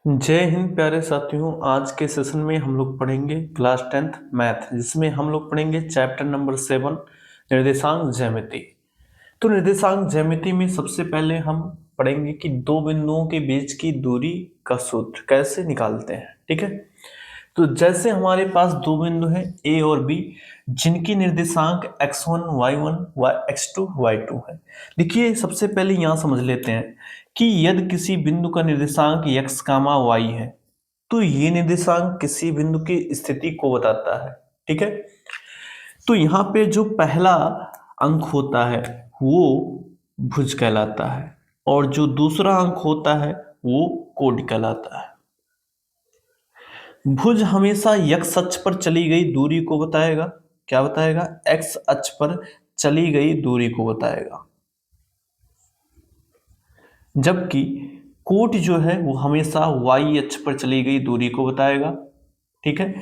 जय हिंद प्यारे साथियों। आज के सेशन में हम लोग पढ़ेंगे क्लास 10th मैथ, जिसमें हम लोग पढ़ेंगे चैप्टर नंबर 7 निर्देशांक ज्यामिति। तो निर्देशांक ज्यामिति में सबसे पहले हम पढ़ेंगे कि दो बिंदुओं के बीच की दूरी का सूत्र कैसे निकालते हैं। ठीक है, तो जैसे हमारे पास दो बिंदु हैं ए और बी, जिनकी निर्देशांक x1 y1 x2 y2 है। देखिए सबसे पहले यहाँ समझ लेते हैं कि यदि किसी बिंदु का निर्देशांक x, y है तो ये निर्देशांक किसी बिंदु की स्थिति को बताता है। ठीक है, तो यहाँ पे जो पहला अंक होता है वो भुज कहलाता है और जो दूसरा अंक होता है वो कोण कहलाता है। भुज हमेशा x अक्ष पर चली गई दूरी को बताएगा। क्या बताएगा? x अक्ष पर चली गई दूरी को बताएगा, जबकि कोट जो है वो हमेशा y अक्ष पर चली गई दूरी को बताएगा। ठीक है,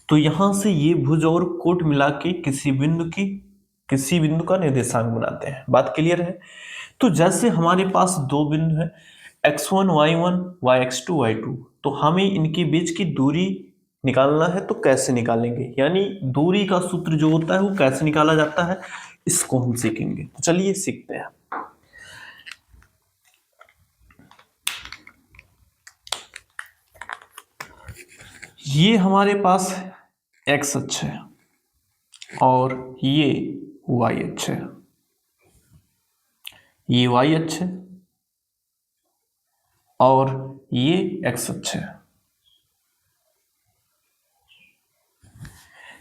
तो यहां से ये भुज और कोट मिला के किसी बिंदु का निर्देशांक बनाते हैं। बात क्लियर है? तो जैसे हमारे पास दो बिंदु है x1 y1 x2 y2, तो हमें इनके बीच की दूरी निकालना है। तो कैसे निकालेंगे, यानी दूरी का सूत्र जो होता है वो कैसे निकाला जाता है, इसको हम सीखेंगे। तो चलिए सीखते हैं। ये हमारे पास x अक्ष है और ये y अक्ष है। ये y अक्ष है और ये x अक्ष है।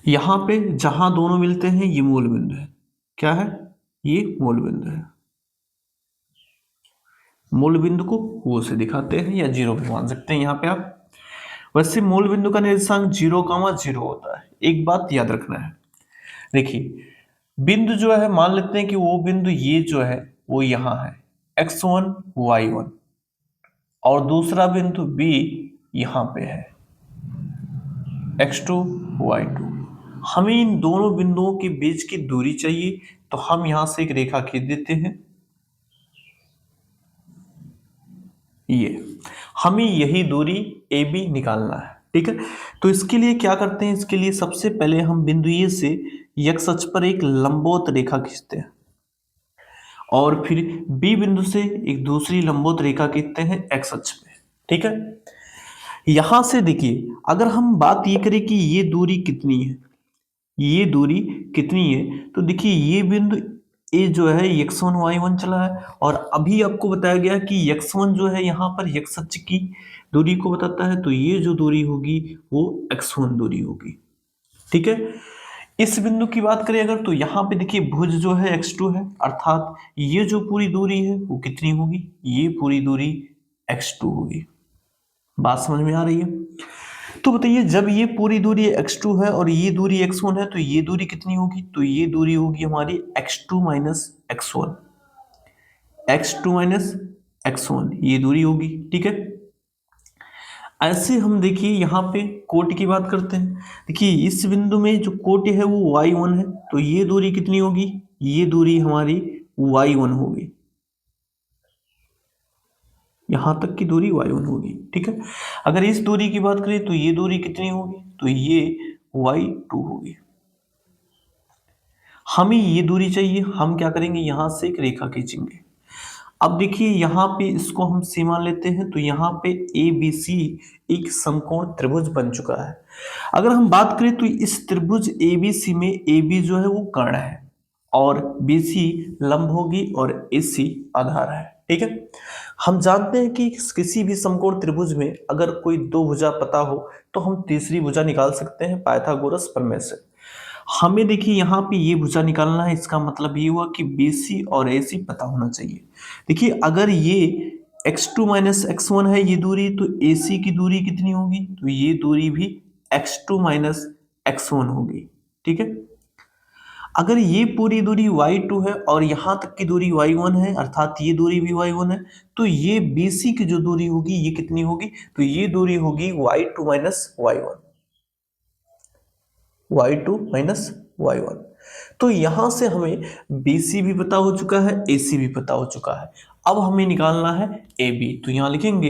यहां पे जहां दोनों मिलते हैं ये मूल बिंदु है। क्या है? ये मूल बिंदु है। मूल बिंदु को वो से दिखाते हैं या जीरो पे मान सकते हैं यहाँ पे आप। वैसे मूल बिंदु का निर्देशांक 0,0 होता है। एक बात याद रखना है, देखिए बिंदु जो है, मान लेते हैं कि वो बिंदु ये जो है वो यहाँ है x1 y1 और दूसरा बिंदु b यहाँ पे है x2 y2। हमें इन दोनों बिंदुओं के बीच की दूरी चाहिए, तो हम यहां से एक रेखा खींच देते हैं। ये हमें यही दूरी AB निकालना है। ठीक है, तो इसके लिए क्या करते हैं, इसके लिए सबसे पहले हम बिंदु ए से x अक्ष पर एक लंबवत रेखा खींचते हैं और फिर B बिंदु से एक दूसरी लंबवत रेखा खींचते हैं x अक्ष पे। ठीक है, यहां से देखिए अगर हम बात ये करें कि ये दूरी कितनी है, ये दूरी कितनी है, तो देखिए ये बिंदु ए जो है x1 y1 चला है और अभी आपको बताया गया कि x1 जो है यहाँ पर x अक्ष की दूरी को बताता है, तो ये जो दूरी होगी वो x1 दूरी होगी। ठीक है, इस बिंदु की बात करें अगर, तो यहाँ पे देखिए भुज जो है x2 है, अर्थात ये जो पूरी दूरी है वो कितनी होगी, ये पूरी दूरी x2 होगी। बात समझ में आ रही है? तो बताइए जब ये पूरी दूरी x2 है और ये दूरी x1 है, तो ये दूरी कितनी होगी, तो ये दूरी होगी हमारी x2 minus x1। x2 minus x1 ये दूरी होगी। ठीक है, ऐसे हम देखिए यहाँ पे कोट की बात करते हैं। देखिए इस बिंदु में जो कोट है वो y1 है, तो ये दूरी कितनी होगी, ये दूरी हमारी y1 होगी। यहां तक की दूरी y1 होगी। ठीक है, अगर इस दूरी की बात करें तो ये दूरी कितनी होगी, तो ये y2 होगी। हमें ये दूरी चाहिए, हम क्या करेंगे, यहां से एक रेखा खींचेंगे। अब देखिए यहाँ पे इसको हम सी मान लेते हैं, तो यहाँ पे ABC एक समकोण त्रिभुज बन चुका है। अगर हम बात करें तो इस त्रिभुज ABC में AB जो है वो कर्ण है और BC लंब होगी और AC आधार है। ठीक है, हम जानते हैं कि किसी भी समकोण त्रिभुज में अगर कोई दो भुजा पता हो तो हम तीसरी भुजा निकाल सकते हैं पाइथागोरस प्रमेय से। हमें देखिए यहाँ पे ये भुजा निकालना है, इसका मतलब ये हुआ कि BC और AC पता होना चाहिए। देखिए अगर ये x2 माइनस x1 है ये दूरी, तो AC की दूरी कितनी होगी, तो ये दूरी भी x2 माइनस x1 होगी। ठीक है, अगर ये पूरी दूरी y2 है और यहां तक की दूरी y1 है, अर्थात ये दूरी भी y1 है, तो ये BC की जो दूरी होगी ये कितनी होगी, तो ये दूरी होगी y2 minus y1। y2 minus y1। तो यहां से हमें BC भी पता हो चुका है, AC भी पता हो चुका है। अब हमें निकालना है AB, तो यहां लिखेंगे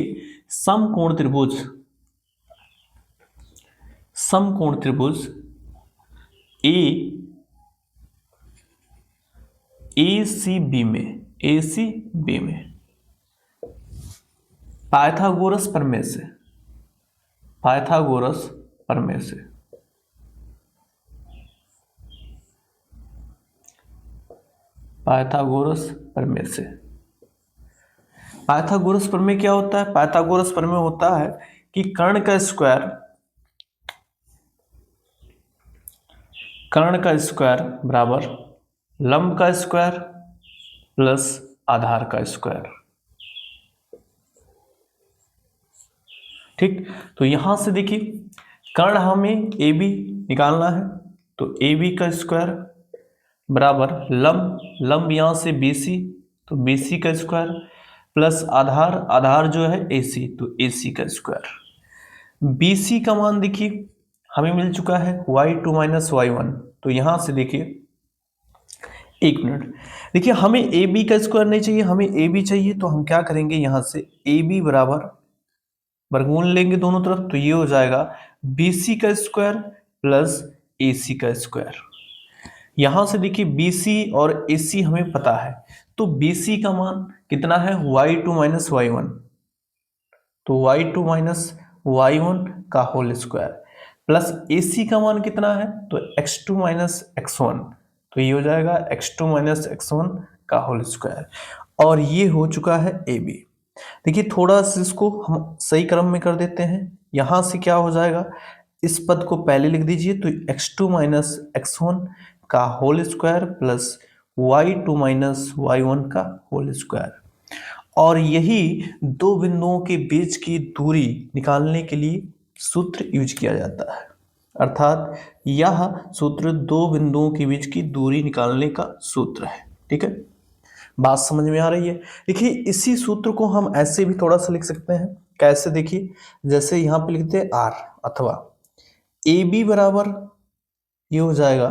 समकोण त्रिभुज ए सी बी में पाइथागोरस प्रमेय से पाइथागोरस प्रमेय क्या होता है? पाइथागोरस प्रमेय होता है कि कर्ण का स्क्वायर बराबर लंब का स्क्वायर प्लस आधार का स्क्वायर। ठीक, तो यहां से देखिए कर्ण हमें ए बी निकालना है, तो ए बी का स्क्वायर बराबर लंब यहां से बी सी, तो बी सी का स्क्वायर प्लस आधार जो है ए सी, तो ए सी का स्क्वायर। बी सी का मान देखिए हमें मिल चुका है y2 माइनस y1, तो यहां से देखिए एक मिनट, देखिए हमें ए बी का स्क्वायर नहीं चाहिए, हमें ए बी चाहिए, तो हम क्या करेंगे यहां से ए बी बराबर वर्गमूल लेंगे दोनों तरफ, तो ये हो जाएगा बी सी का स्क्वायर प्लस ए सी का स्क्वायर। यहां से देखिए बी सी और ए सी हमें पता है, तो बी सी का मान कितना है y2 माइनस y1, तो y2 माइनस y1 का होल स्क्वायर प्लस ए सी का मान कितना है, तो x2 माइनस x1, तो ये हो जाएगा x2 माइनस x1 का होल स्क्वायर। और ये हो चुका है ए बी। देखिए थोड़ा सा इसको हम सही क्रम में कर देते हैं, यहां से क्या हो जाएगा, इस पद को पहले लिख दीजिए, तो x2 माइनस x1 का whole square plus y2 minus y1 का होल स्क्वायर। और यही दो बिंदुओं के बीच की दूरी निकालने के लिए सूत्र यूज किया जाता है, अर्थात यह सूत्र दो बिंदुओं के बीच की दूरी निकालने का सूत्र है। ठीक है, बात समझ में आ रही है? देखिए इसी सूत्र को हम ऐसे भी थोड़ा सा लिख सकते हैं, कैसे देखिए, जैसे यहां पे लिखते हैं r, अथवा ए बी बराबर ये हो जाएगा,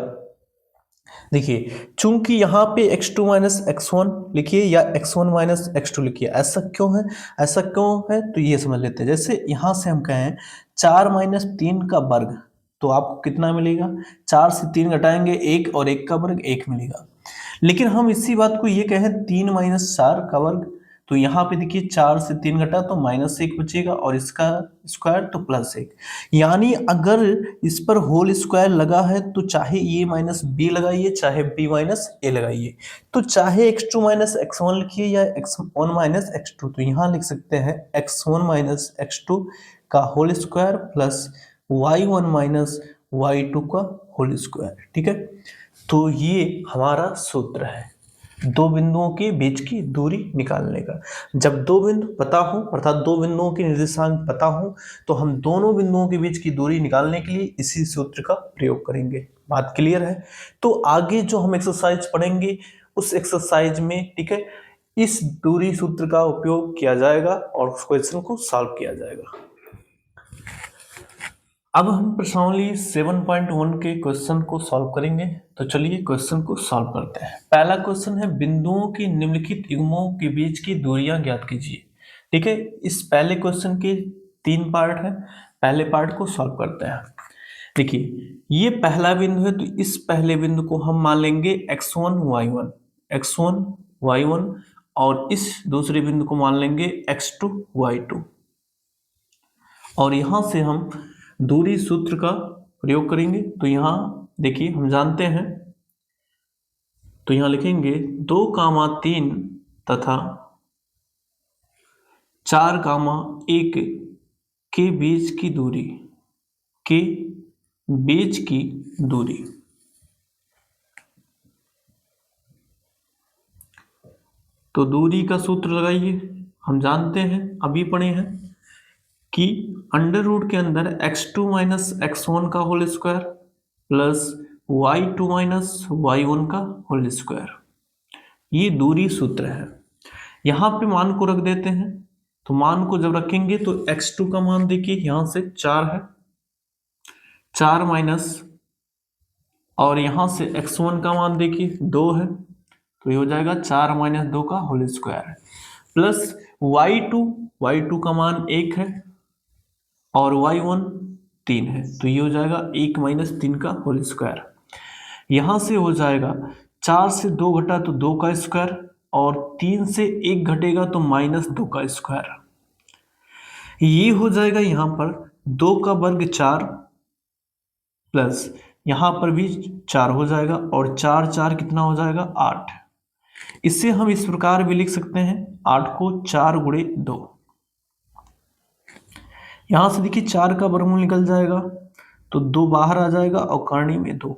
देखिए चूंकि यहाँ पे x2 माइनस x1 लिखिए या x1 माइनस x2 लिखिए, ऐसा क्यों है तो ये समझ लेते हैं। जैसे यहाँ से हम कहें 4 माइनस 3 का वर्ग, तो आपको कितना मिलेगा, 4 से 3 घटाएंगे 1 और 1 का वर्ग 1 मिलेगा। लेकिन हम इसी बात को ये कहें 3 माइनस 4 का वर्ग, तो यहाँ पे देखिए 4 से 3 घटा तो माइनस 1 बचेगा और इसका स्क्वायर तो प्लस 1, यानी अगर इस पर होल स्क्वायर लगा है तो चाहे ये माइनस बी लगाइए चाहे बी माइनस ए लगाइए, तो चाहे x2 माइनस x1 लिखिए या x1 माइनस x2, तो यहाँ लिख सकते हैं x1 माइनस x2 का whole square plus y1 minus y2 का होल स्क्वायर। ठीक है, तो ये हमारा सूत्र है दो बिंदुओं के बीच की दूरी निकालने का। जब दो बिंदु पता हो, अर्थात दो बिंदुओं के निर्देशांक पता हो, तो हम दोनों बिंदुओं के बीच की दूरी निकालने के लिए इसी सूत्र का प्रयोग करेंगे। बात क्लियर है? तो आगे जो हम एक्सरसाइज पढ़ेंगे उस एक्सरसाइज में, ठीक है, इस दूरी सूत्र का उपयोग किया जाएगा और उस क्वेश्चन को सॉल्व किया जाएगा। अब हम प्रश्नावली 7.1 के क्वेश्चन को सॉल्व करेंगे, तो चलिए क्वेश्चन को सॉल्व करते हैं। पहला क्वेश्चन है बिंदुओं के निम्नलिखित युग्मों के बीच की दूरियां ज्ञात कीजिए। ठीक है, इस पहले क्वेश्चन के 3 पार्ट हैं, पहले पार्ट को सॉल्व करते हैं। देखिए ये पहला बिंदु है, तो इस पहले बिंदु को हम मान लेंगे x1 y1 और इस दूसरे बिंदु को मान लेंगे x2 y2, और यहां से हम दूरी सूत्र का प्रयोग करेंगे। तो यहां देखिए हम जानते हैं, तो यहां लिखेंगे 2,3 तथा 4,1 के बीच की दूरी तो दूरी का सूत्र लगाइए। हम जानते हैं, अभी पढ़े हैं कि अंडर रूट के अंदर x2 माइनस x1 का whole square plus y2 minus y1 का होल स्क्वायर, ये दूरी सूत्र है। यहां पे मान को रख देते हैं, तो मान को जब रखेंगे तो x2 का मान देखिए यहां से 4 है, 4 माइनस, और यहां से x1 का मान देखिए 2 है, तो ये हो जाएगा 4 माइनस 2 का होल स्क्वायर प्लस y2 का मान 1 है और y1 3 है, तो ये हो जाएगा 1 माइनस 3 का होल स्क्वायर। यहां से हो जाएगा 4 से 2 घटा तो 2 का स्क्वायर, और 3 से 1 घटेगा तो माइनस 2 का स्क्वायर। ये हो जाएगा यहां पर 2 का वर्ग 4 प्लस यहां पर भी 4 हो जाएगा, और 4 4 कितना हो जाएगा 8। इससे हम इस प्रकार भी लिख सकते हैं 8 को 4 गुणे 2। यहां से देखिए 4 का वर्गमूल निकल जाएगा तो 2 बाहर आ जाएगा और करनी में 2।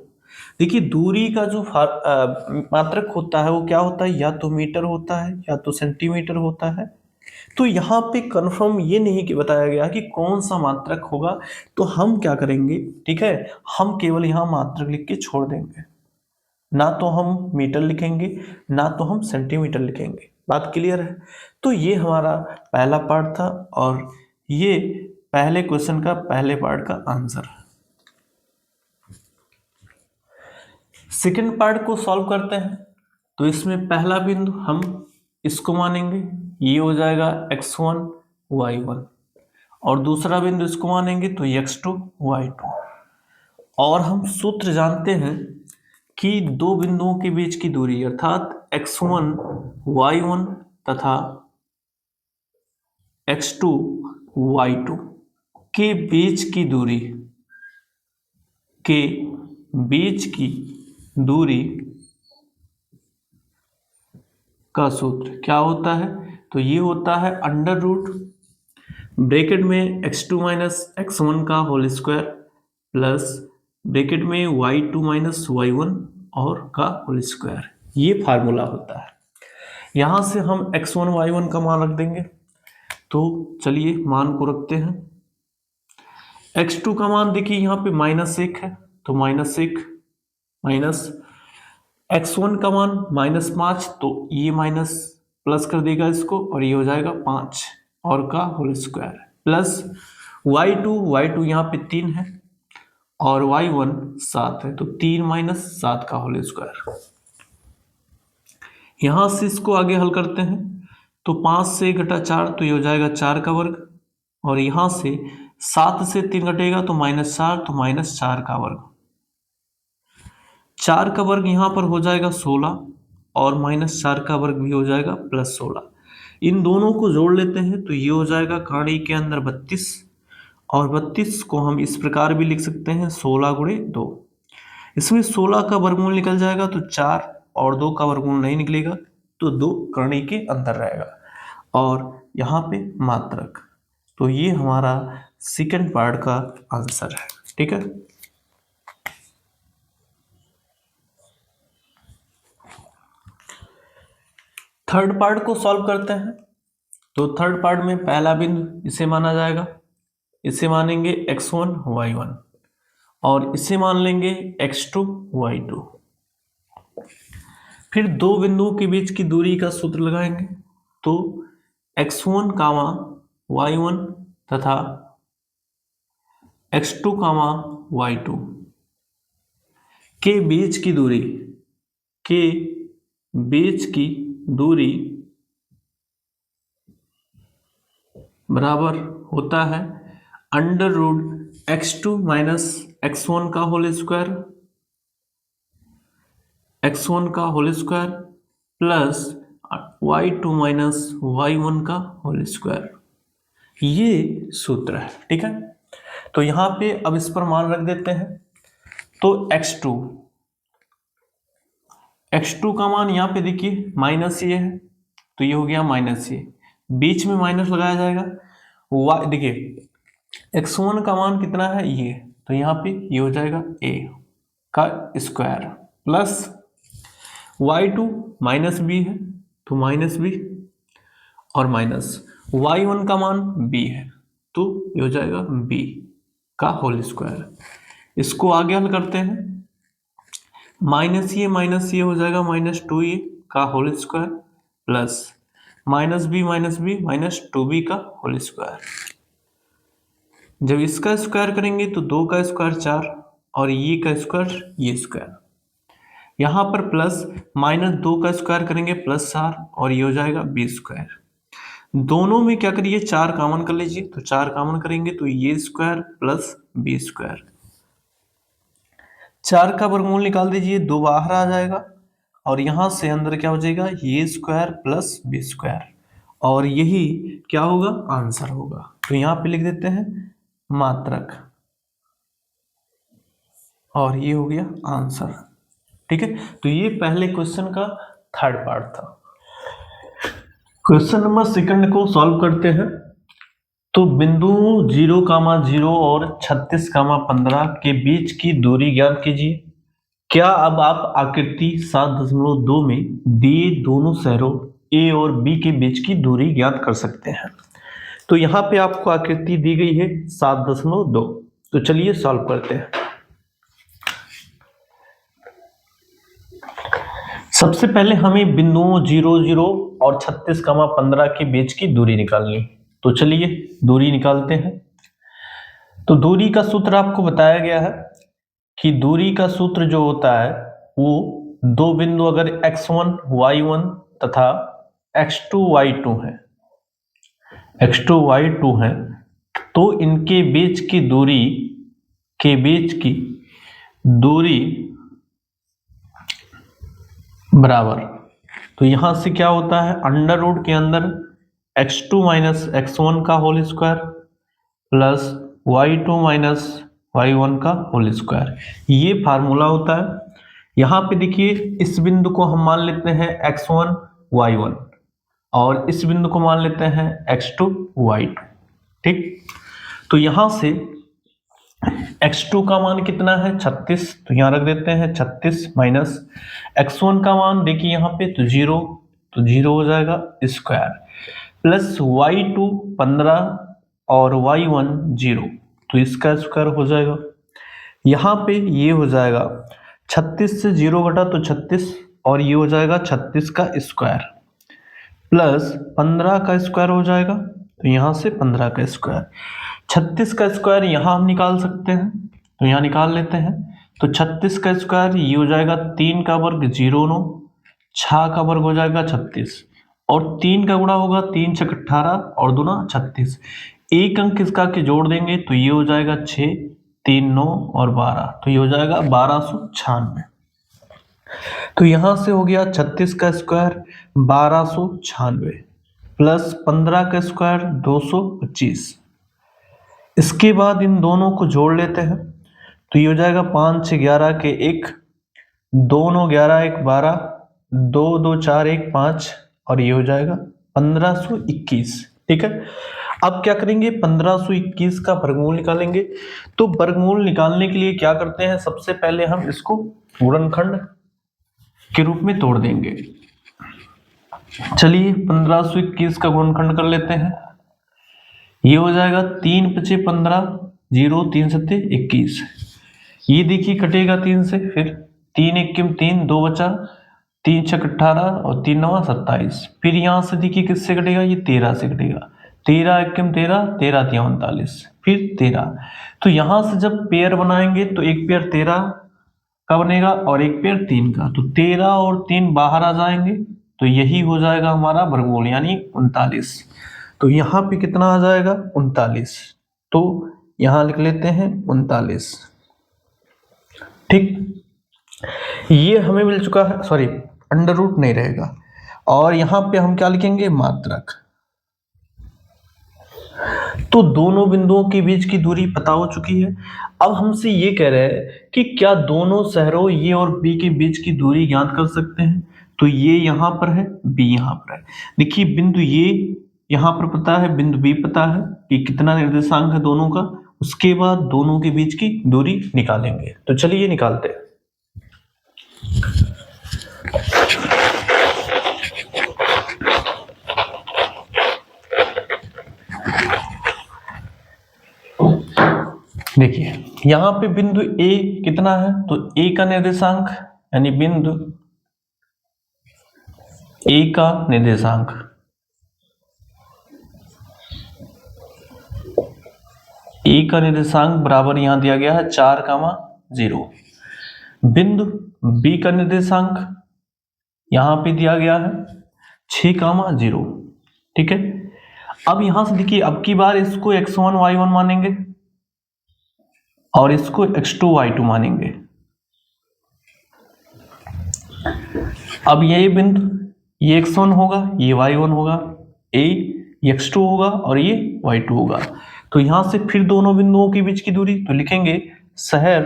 देखिए दूरी का जो मात्रक होता है वो क्या होता है, या तो मीटर होता है या तो सेंटीमीटर होता है। तो यहाँ पे कंफर्म ये नहीं कि बताया गया कि कौन सा मात्रक होगा, तो हम क्या करेंगे, ठीक है, हम केवल यहाँ मात्रक लिख के छोड़ देंगे, ना तो हम मीटर लिखेंगे ना तो हम सेंटीमीटर लिखेंगे। बात क्लियर है। तो ये हमारा पहला पार्ट था और ये पहले क्वेश्चन का पहले पार्ट का आंसर है। सेकंड पार्ट को सॉल्व करते हैं। तो इसमें पहला बिंदु हम इसको मानेंगे, ये हो जाएगा x1 y1, और दूसरा बिंदु इसको मानेंगे तो x2 y2। और हम सूत्र जानते हैं कि दो बिंदुओं के बीच की दूरी अर्थात x1 y1 तथा x2 y2 के बीच की दूरी का सूत्र क्या होता है, तो ये होता है अंडर रूट ब्रैकेट में x2 माइनस x1 का होल स्क्वायर प्लस ब्रैकेट में y2 माइनस y1 और का होल स्क्वायर। ये फार्मूला होता है। यहां से हम x1 y1 का मान रख देंगे, तो चलिए मान को रखते हैं। x2 का मान देखिए यहाँ पे -1 है, तो -1 माइनस x1 का मान -5, तो ये माइनस प्लस कर देगा इसको और ये हो जाएगा 5 और का होल स्क्वायर प्लस y2 यहाँ पे 3 है और y1 7 है, तो 3 माइनस 7 का होल स्क्वायर। यहां से इसको आगे हल करते हैं तो 5 से घटा 4 तो ये हो जाएगा 4 का वर्ग, और यहां से 7 से 3 घटेगा तो -4, तो -4 का वर्ग। 4 का वर्ग यहाँ पर हो जाएगा 16 और -4 का वर्ग भी हो जाएगा +16। इन दोनों को जोड़ लेते हैं तो ये हो जाएगा कहानी के अंदर 32, और 32 को हम इस प्रकार भी लिख सकते हैं 16 गुणे 2। इसमें 16 का वर्गमूल निकल जाएगा तो 4 और 2 का वर्गमूल नहीं निकलेगा तो 2 करनी के अंदर रहेगा, और यहाँ पे मात्रक। तो ये हमारा सेकंड पार्ट का आंसर है। ठीक है। थर्ड पार्ट को सॉल्व करते हैं। तो थर्ड पार्ट में पहला बिंदु इसे माना जाएगा, इसे मानेंगे x1 y1 और इसे मान लेंगे x2 y2। फिर दो बिंदुओं के बीच की दूरी का सूत्र लगाएंगे, तो x1 कामा y1 तथा x2 कामा y2 के बीच की दूरी बराबर होता है under root x2 minus x1 का whole square plus y2 minus y1 का होल स्क्वायर। ये सूत्र है। ठीक है। तो यहां पे अब इस पर मान रख देते हैं। तो x2 का मान यहाँ पे देखिए माइनस ये है, तो ये हो गया माइनस ये, बीच में माइनस लगाया जाएगा। y देखिए x1 का मान कितना है ये, तो यहाँ पे ये हो जाएगा a का square plus y2 minus b है, तो माइनस b और माइनस y1 का मान b है, तो ये हो जाएगा b का होल स्क्वायर। इसको आगे हल करते हैं। माइनस ये हो जाएगा -2a का whole square plus -b minus 2b का होल स्क्वायर। जब इसका स्क्वायर करेंगे तो 2 का स्क्वायर 4 और ये का स्क्वायर ये स्क्वायर। यहाँ पर प्लस -2 का स्क्वायर करेंगे +4 और ये हो जाएगा b स्क्वायर। दोनों में क्या करिए, 4 कॉमन कर लीजिए। तो 4 कॉमन करेंगे तो ये स्क्वायर प्लस बी स्क्वायर, 4 का वर्गमूल निकाल दीजिए, 2 बाहर आ जाएगा और यहां से अंदर क्या हो जाएगा, ये स्क्वायर प्लस बी स्क्वायर, और यही क्या होगा, आंसर होगा। तो यहां पे लिख देते हैं मात्रक, और ये हो गया आंसर। ठीक है, तो ये पहले क्वेश्चन का थर्ड पार्ट था। क्वेश्चन नंबर सेकंड को सॉल्व करते हैं। तो बिंदु 0,0 और 36,15 के बीच की दूरी ज्ञात कीजिए। क्या अब आप आकृति 7.2 में दिए दोनों शहरों ए और बी के बीच की दूरी ज्ञात कर सकते हैं। तो यहाँ पे आपको आकृति दी गई है 7.2। तो चलिए सॉल्व करते हैं। सबसे पहले हमें बिंदुओं 0,0 और 36,15 के बीच की दूरी निकालनी। तो चलिए दूरी निकालते हैं। तो दूरी का सूत्र आपको बताया गया है कि दूरी का सूत्र जो होता है वो दो बिंदु अगर x1 y1 तथा x2 y2 है, x2 y2 है, तो इनके बीच की दूरी बराबर। तो यहां से क्या होता है, अंडर रूट के अंदर x2 माइनस x1 का whole square plus y2 minus y1 का होल स्क्वायर, ये फार्मूला होता है। यहां पे देखिए इस बिंदु को हम मान लेते हैं x1 y1 और इस बिंदु को मान लेते हैं x2 y2। ठीक, तो यहां से x2 का मान कितना है 36, तो यहां रख देते हैं 36 माइनस x1 का मान देखिए यहां पे तो 0, तो 0 हो जाएगा स्क्वायर प्लस y2 15 और y1 0, तो इसका स्क्वायर हो जाएगा। यहाँ पे ये हो जाएगा 36 से 0 घटा तो 36 और ये हो जाएगा 36 का स्क्वायर प्लस 15 का स्क्वायर हो जाएगा, तो यहाँ से 15 का स्क्वायर, 36 का स्क्वायर यहाँ हम निकाल सकते हैं, तो यहाँ निकाल लेते हैं। तो 36 का स्क्वायर ये हो जाएगा 3 का वर्ग 0 9, 6 का वर्ग हो जाएगा 36 और 3 का गुणा होगा 3 6 18 और दूना 36, एक अंक इसका के जोड़ देंगे तो ये हो जाएगा 6 3 9 और 12, तो ये हो जाएगा 1296। तो यहां से हो गया 36 का स्क्वायर 1296 प्लस 15 का स्क्वायर 225। इसके बाद इन दोनों को जोड़ लेते हैं तो ये हो जाएगा 5 6 11 के 1, 2 9 11 1 12, 2 2 4 1 5 और ये हो जाएगा 1521। ठीक है, अब क्या करेंगे 1521 का वर्गमूल निकालेंगे। तो वर्गमूल निकालने के लिए क्या करते हैं, सबसे पहले हम इसको पूर्णखंड के रूप में तोड़ देंगे। चलिए 1521 का गुणनखंड कर लेते हैं। ये हो जाएगा 3 5 15 0 3 7 21, ये देखिए कटेगा 3 से, फिर 3 1 3 2 बचा, 3 6 18 और 3 9 27, फिर यहाँ से देखिए किससे कटेगा, ये 13 से कटेगा, 13 1 13 13 3 39, फिर 13। तो यहाँ से जब पेयर बनाएंगे तो एक पेयर 13 का बनेगा और एक पेयर 3 का, तो 13 और 3 बाहर आ जाएंगे, तो यही हो जाएगा हमारा वर्गमूल यानी 39। तो यहाँ पे कितना आ जाएगा 39, तो यहाँ लिख लेते हैं 39। ठीक, ये हमें मिल चुका है, सॉरी अंडर रूट नहीं रहेगा, और यहाँ पे हम क्या लिखेंगे, मात्रक। तो दोनों बिंदुओं के बीच की दूरी पता हो चुकी है। अब हमसे ये कह रहे हैं कि क्या दोनों शहरों ए और बी के बीच की दूरी ज्ञात कर सकते हैं। तो ये यहां पर है, बी यहां पर है। देखिए बिंदु ये यहां पर पता है, बिंदु बी पता है कि कितना निर्देशांक है दोनों का, उसके बाद दोनों के बीच की दूरी निकालेंगे। तो चलिए निकालते हैं। देखिए यहां पे बिंदु ए कितना है, तो ए का निर्देशांक यानी बिंदु ए का निर्देशांक बराबर यहां दिया गया है 4,0। बिंदु बी का निर्देशांक यहां पे दिया गया है 6,0। ठीक है, अब यहां से देखिए, अब की बार इसको x1 y1 मानेंगे और इसको x2 y2 मानेंगे। अब ये बिंदु, ये x1 होगा, ये y1 होगा, ये x2 होगा और ये y2 होगा। तो यहां से फिर दोनों बिंदुओं के बीच की दूरी तो लिखेंगे शहर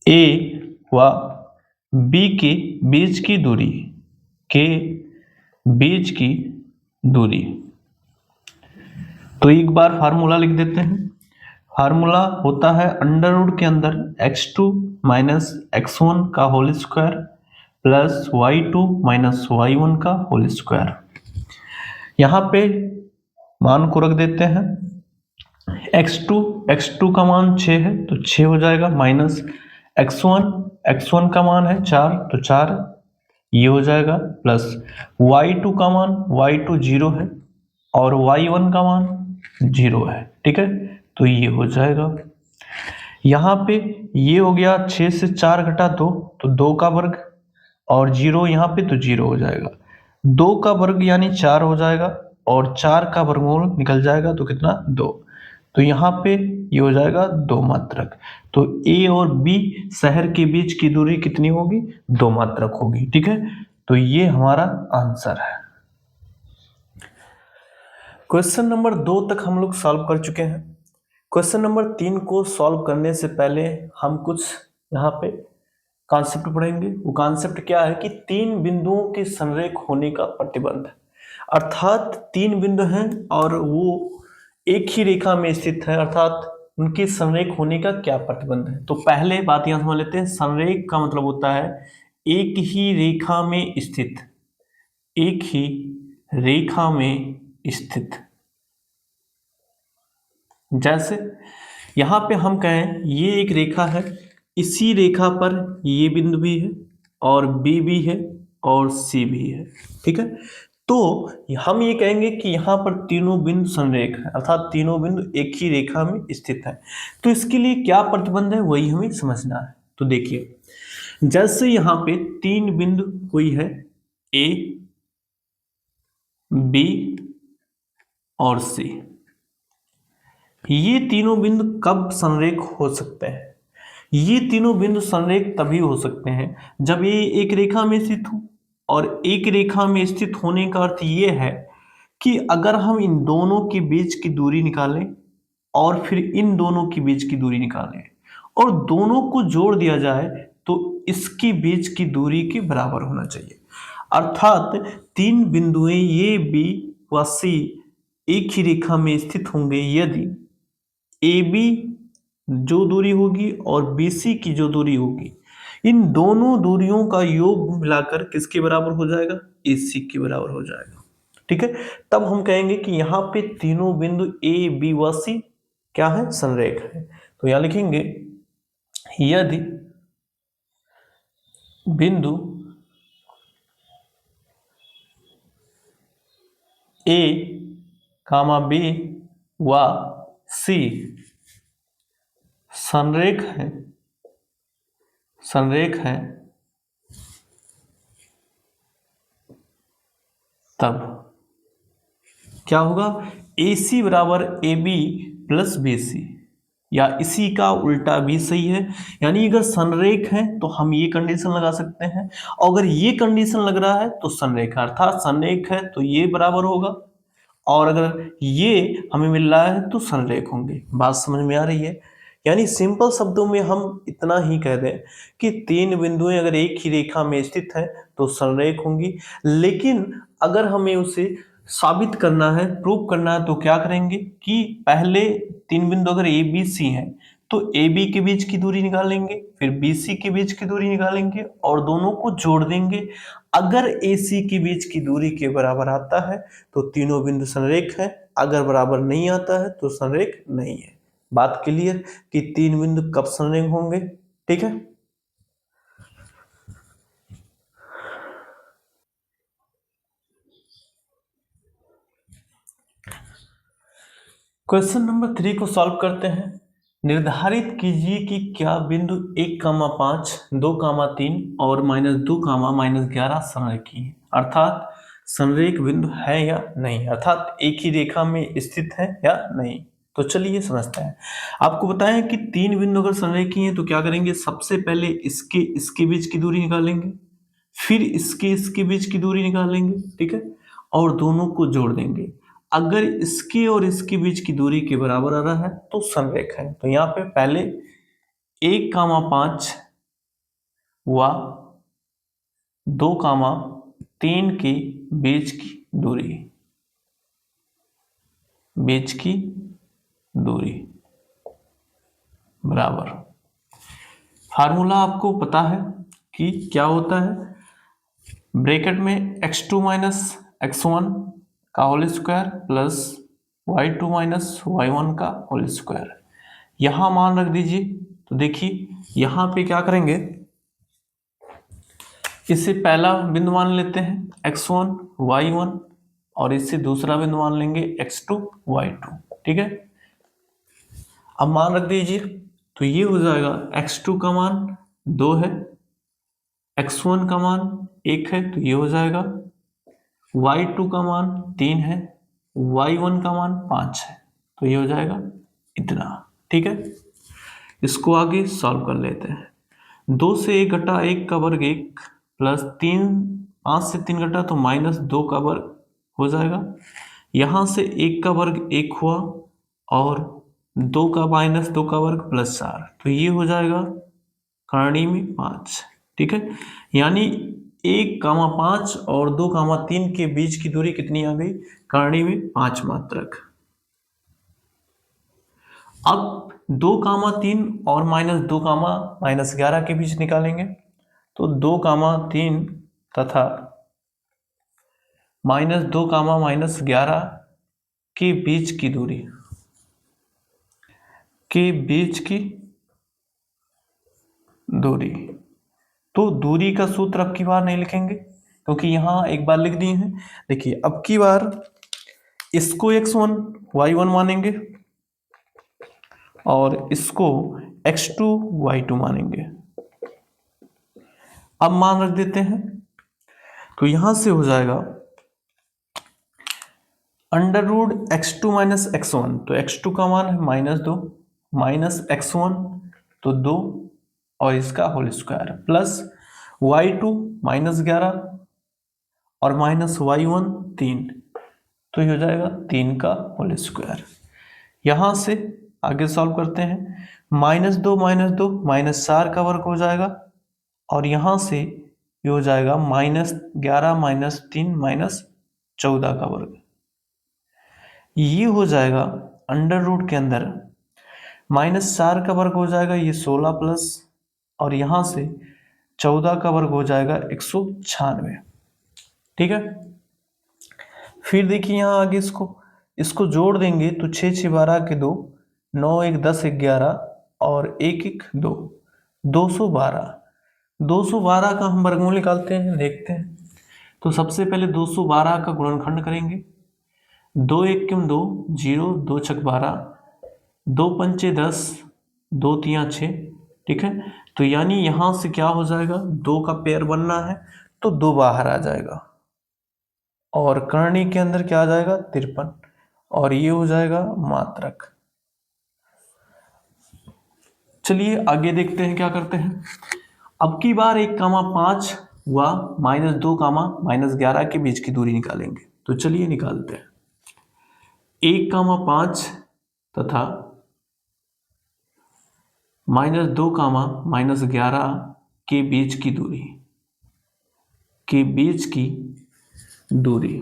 A व B के बीच की दूरी, के बीच की दूरी। तो एक बार फार्मूला लिख देते हैं। फार्मूला होता है अंडर रूट के अंदर x2 माइनस x1 का whole square plus y2 minus y1 का होल स्क्वायर। यहाँ पे मान को रख देते हैं। x2 का मान 6 है तो 6 हो जाएगा, माइनस x1 का मान है 4 तो 4 ये हो जाएगा, प्लस y2 का मान, y2 0 है और y1 का मान 0 है, ठीक है, तो ये हो जाएगा। यहाँ पे ये हो गया 6 से 4 घटा 2 तो 2 का वर्ग और 0 यहाँ पे तो 0 हो जाएगा। 2 का वर्ग यानी 4 हो जाएगा और 4 का वर्गमूल निकल जाएगा तो कितना 2। तो यहाँ पे ये हो जाएगा 2 मात्रक। तो A और B शहर के बीच की दूरी कितनी होगी, 2 मात्रक होगी, ठीक है। तो ये हमारा आंसर है। क्वेश्चन नंबर 2 तक हम लोग सॉल्व कर चुके हैं। क्वेश्चन नंबर 3 को सॉल्व करने से पहले हम कुछ यहाँ पे कॉन्सेप्ट पढ़ेंगे। वो कॉन्सेप्ट क्या है कि 3 बिंदुओं के संरेख होने का प्रतिबंध, अर्थात 3 बिंदु हैं और वो एक ही रेखा में स्थित है, अर्थात उनके संरेख होने का क्या प्रतिबंध है। तो पहले बात यहाँ समझ लेते हैं। संरेख का मतलब होता है एक ही रेखा में स्थित, एक ही रेखा में स्थित। जैसे यहाँ पे हम कहें ये एक रेखा है, इसी रेखा पर ये बिंदु भी है और B भी है और C भी है, ठीक है। तो हम ये कहेंगे कि यहाँ पर तीनों बिंदु संरेख है, अर्थात तीनों बिंदु एक ही रेखा में स्थित है। तो इसके लिए क्या प्रतिबंध है वही हमें समझना है। तो देखिए, जैसे यहाँ पे 3 बिंदु कोई है A, B और C, ये तीनों बिंदु कब संरेख हो सकते हैं? ये तीनों बिंदु संरेख तभी हो सकते हैं जब ये एक रेखा में स्थित हो। और एक रेखा में स्थित होने का अर्थ ये है कि अगर हम इन दोनों के बीच की दूरी निकालें और फिर इन दोनों के बीच की दूरी निकालें और दोनों को जोड़ दिया जाए तो इसके बीच की दूरी के बराबर होना चाहिए। अर्थात 3 बिंदुएं ये B व C एक ही रेखा में स्थित होंगे यदि AB जो दूरी होगी और BC की जो दूरी होगी, इन दोनों दूरियों का योग मिलाकर किसके बराबर हो जाएगा, AC के बराबर हो जाएगा, ठीक है। तब हम कहेंगे कि यहाँ पे तीनों बिंदु A, B व C क्या है, संरेख है। तो यहाँ लिखेंगे यदि बिंदु A, B व C संरेख है तब क्या होगा, AC बराबर AB प्लस BC, या इसी का उल्टा भी सही है। यानी अगर संरेख है तो हम ये कंडीशन लगा सकते हैं, अगर ये कंडीशन लग रहा है तो संरेख, अर्थात संरेख है तो ये बराबर होगा, और अगर ये हमें मिल रहा है तो संरेख होंगे। बात समझ में आ रही है? यानी सिंपल शब्दों में हम इतना ही कह दें कि 3 बिंदुएं अगर एक ही रेखा में स्थित है तो संरेख होंगी। लेकिन अगर हमें उसे साबित करना है, प्रूव करना है, तो क्या करेंगे कि पहले 3 बिंदु अगर ए बी सी हैं तो ए बी के बीच की दूरी निकालेंगे, फिर बी सी के बीच की दूरी निकालेंगे और दोनों को जोड़ देंगे। अगर ए सी के बीच की दूरी के बराबर आता है तो तीनों बिंदु संरेख है, अगर बराबर नहीं आता है तो संरेख नहीं है। बात क्लियर कि 3 बिंदु कब संरेख होंगे, ठीक है। क्वेश्चन नंबर 3 को सॉल्व करते हैं। निर्धारित कीजिए कि क्या बिंदु 1,5, 2,3 और -2, -11 संरेखीय है। अर्थात संरेख बिंदु है या नहीं, अर्थात एक ही रेखा में स्थित है या नहीं। तो चलिए समझते हैं। आपको बताएं कि तीन बिंदु अगर संरेखी हैं तो क्या करेंगे, सबसे पहले इसके बीच की दूरी निकालेंगे, फिर इसके बीच की दूरी निकालेंगे, ठीक है, और दोनों को जोड़ देंगे। अगर इसके और इसके बीच की दूरी के बराबर आ रहा है तो संरेख है। तो यहाँ पे पहले 1,5 व 2,3 के बीच की दूरी बराबर। फार्मूला आपको पता है कि क्या होता है, ब्रैकेट में x2 माइनस x1 का whole square plus y2 minus y1 का होल स्क्वायर। यहां मान रख दीजिए। तो देखिए यहां पे क्या करेंगे, इससे पहला बिंदु मान लेते हैं x1 y1 और इससे दूसरा बिंदु मान लेंगे x2 y2, ठीक है। अब मान रख दीजिए तो ये हो जाएगा x2 का मान 2 है, x1 का मान 1 है तो ये हो जाएगा, y2 का मान 3 है, y1 का मान 5 है तो ये हो जाएगा इतना, ठीक है। इसको आगे सॉल्व कर लेते हैं। 2 से 1 घटा 1 का वर्ग 1 प्लस 5 से 3 घटा तो -2 का वर्ग हो जाएगा। यहाँ से 1 का वर्ग 1 हुआ और 2 का वर्ग प्लस 4 तो ये हो जाएगा करणी में 5, ठीक है। यानी 1,5 और 2,3 के बीच की दूरी कितनी आ गई, करणी में 5 मात्रक। अब 2,3 और -2,-11 के बीच निकालेंगे तो 2,3 तथा -2,-11 के बीच की दूरी तो दूरी का सूत्र अब की बार नहीं लिखेंगे क्योंकि यहां एक बार लिख दिए हैं। देखिए अब की बार इसको x1 y1 मानेंगे और इसको x2 y2 मानेंगे। अब मान रख देते हैं तो यहां से हो जाएगा √x2 माइनस x1 तो x2 का मान है -2 माइनस x1 तो 2 और इसका होल स्क्वायर प्लस y2 -11 और माइनस y1 3 तो ये हो जाएगा 3 का होल स्क्वायर। यहां से आगे सॉल्व करते हैं, -2 -4 का वर्ग हो जाएगा और यहां से ये हो जाएगा -11 -3 -14 का वर्ग। ये हो जाएगा अंडर रूट के अंदर -4 का वर्ग हो जाएगा ये 16 प्लस और यहां से 14 का वर्ग हो जाएगा 196, ठीक है। फिर देखिए यहाँ आगे इसको जोड़ देंगे तो 6 6 12 के 2, 9 1 10 11 और 1 1 2, 212 का हम वर्गमूल निकालते हैं, देखते हैं। तो सबसे पहले 212 का गुणनखंड करेंगे, 2 1 2 0 2 6 12 2 5 10 2 3 6, ठीक है। तो यानी यहां से क्या हो जाएगा, 2 का पेयर बनना है तो 2 बाहर आ जाएगा और करणी के अंदर क्या आ जाएगा 53 और ये हो जाएगा मात्रक। चलिए आगे देखते हैं क्या करते हैं। अब की बार 1,5 व -2, -11 के बीच की दूरी निकालेंगे। तो चलिए निकालते हैं। 1,5 तथा -2, -11 के बीच की दूरी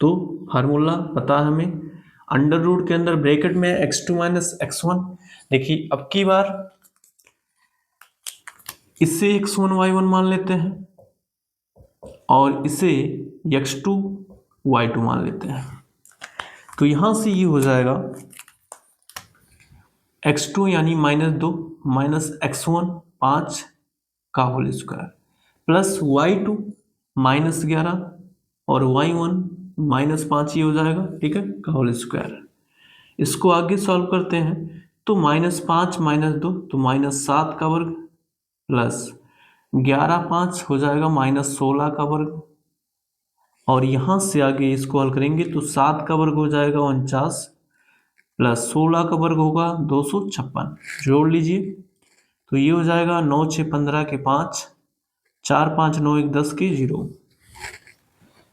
तो फार्मूला पता है हमें, अंडर रूट के अंदर ब्रैकेट में x2 माइनस x1। देखिए अब की बार इसे x1 y1 मान लेते हैं और इसे x2 y2 मान लेते हैं। तो यहां से ये हो जाएगा x2 यानी -2 माइनस x1 5 का होल स्क्वायर प्लस y2 -11 और y1 -5 ये हो जाएगा, ठीक है, का होल स्क्वायर। इसको आगे सॉल्व करते हैं तो -5 -2 तो -7 का वर्ग प्लस 11 5 हो जाएगा -16 का वर्ग, और यहां से आगे इसको हल करेंगे तो 7 का वर्ग हो जाएगा 49, प्लस 16 का वर्ग होगा 256। जोड़ लीजिए तो ये हो जाएगा 9 6 15 के 5, 4 5 9 1 10 के 0।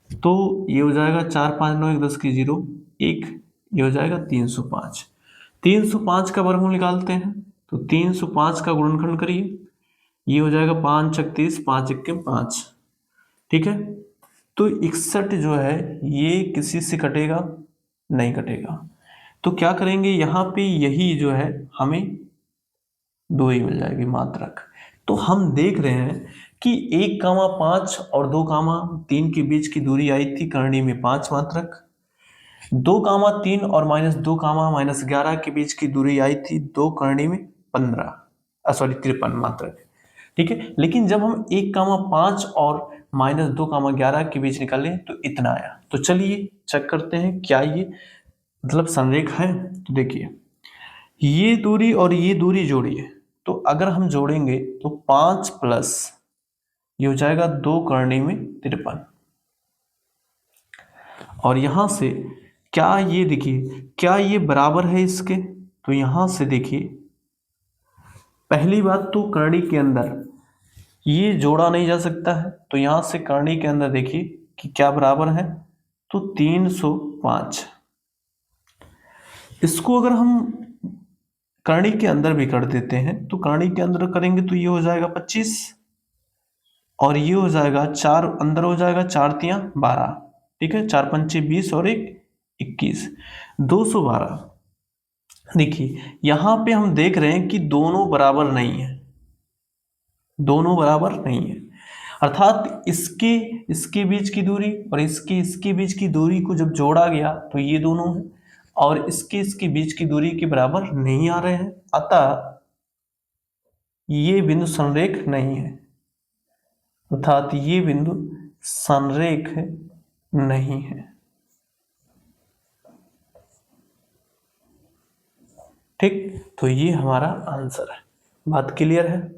तो ये हो जाएगा 4 5 9 1 10 की 0 1, ये हो जाएगा 305। 305 का वर्गमूल निकालते हैं तो 305 का गुणनखंड करिए, ये हो जाएगा 5 36 5 1 5। ठीक है, तो 61 जो है ये किसी से कटेगा नहीं कटेगा, तो क्या करेंगे यहाँ पे यही जो है हमें दूरी मिल जाएगी मात्रक। तो हम देख रहे हैं कि 1,5 और 2,3 के बीच की दूरी आई थी करनी में 5 मात्रक, 2,3 और -2, -11 के बीच की दूरी आई थी 2 करनी में 15, सॉरी 53 मात्रक। ठीक है, लेकिन जब हम 1,5 और -2, 11 के बीच निकाले तो इतना आया। तो चलिए चेक करते हैं क्या ये मतलब संरेख है। तो देखिए ये दूरी और ये दूरी जोड़िए, तो अगर हम जोड़ेंगे तो 5 प्लस ये हो जाएगा 2 करनी में 53, और यहां से क्या ये देखिए क्या ये बराबर है इसके, तो यहां से देखिए पहली बात तो करनी के अंदर ये जोड़ा नहीं जा सकता है, तो यहां से करनी के अंदर देखिए कि क्या बराबर है, तो 305। इसको अगर हम करनी के अंदर भी कर देते हैं तो करनी के अंदर करेंगे तो ये हो जाएगा 25, और ये हो जाएगा 4 अंदर हो जाएगा 4 तियां 12। ठीक है, 4 पंचे 20 और 1 21, 212। देखिए यहां पे हम देख रहे हैं कि दोनों बराबर नहीं है, दोनों बराबर नहीं है, अर्थात इसके इसके बीच की दूरी और इसके बीच की दूरी को जब जोड़ा गया तो ये दोनों है, और इसके बीच की दूरी के बराबर नहीं आ रहे हैं, अतः ये बिंदु संरेख नहीं है, अर्थात ये बिंदु संरेख नहीं है। ठीक, तो ये हमारा आंसर है। बात क्लियर है?